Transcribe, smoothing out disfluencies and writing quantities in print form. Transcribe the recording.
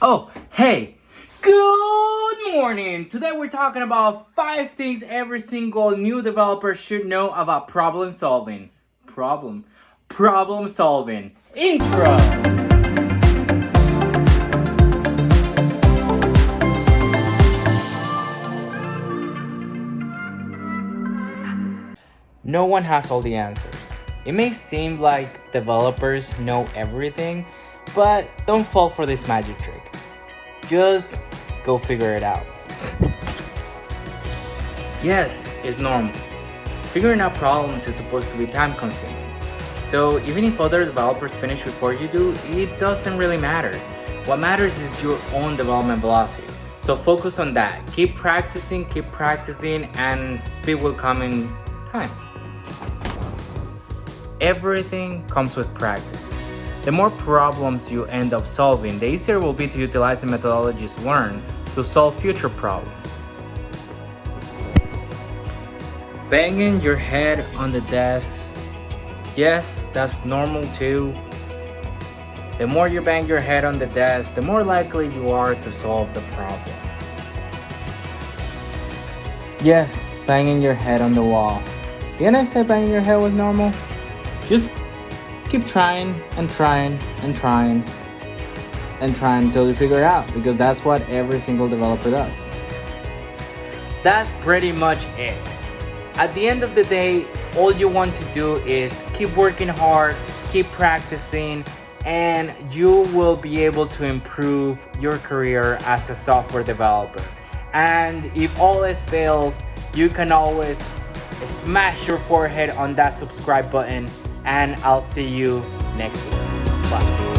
Oh, hey! Good morning! Today we're talking about 5 things every single new developer should know about problem solving. Problem solving. Intro! No one has all the answers. It may seem like developers know everything, but don't fall for this magic trick. Just go figure it out. Yes, it's normal. Figuring out problems is supposed to be time consuming. So even if other developers finish before you do, it doesn't really matter. What matters is your own development velocity. So focus on that. Keep practicing, and speed will come in time. Everything comes with practice. The more problems you end up solving, the easier it will be to utilize the methodologies learned to solve future problems. Banging your head on the desk, yes, that's normal too. The more you bang your head on the desk, the more likely you are to solve the problem. Yes, banging your head on the wall. Didn't I say banging your head was normal? Just keep trying until you figure it out, because that's what every single developer does. That's pretty much it. At the end of the day, all you want to do is keep working hard, keep practicing, and you will be able to improve your career as a software developer. And if all else fails, you can always smash your forehead on that subscribe button, and I'll see you next week. Bye.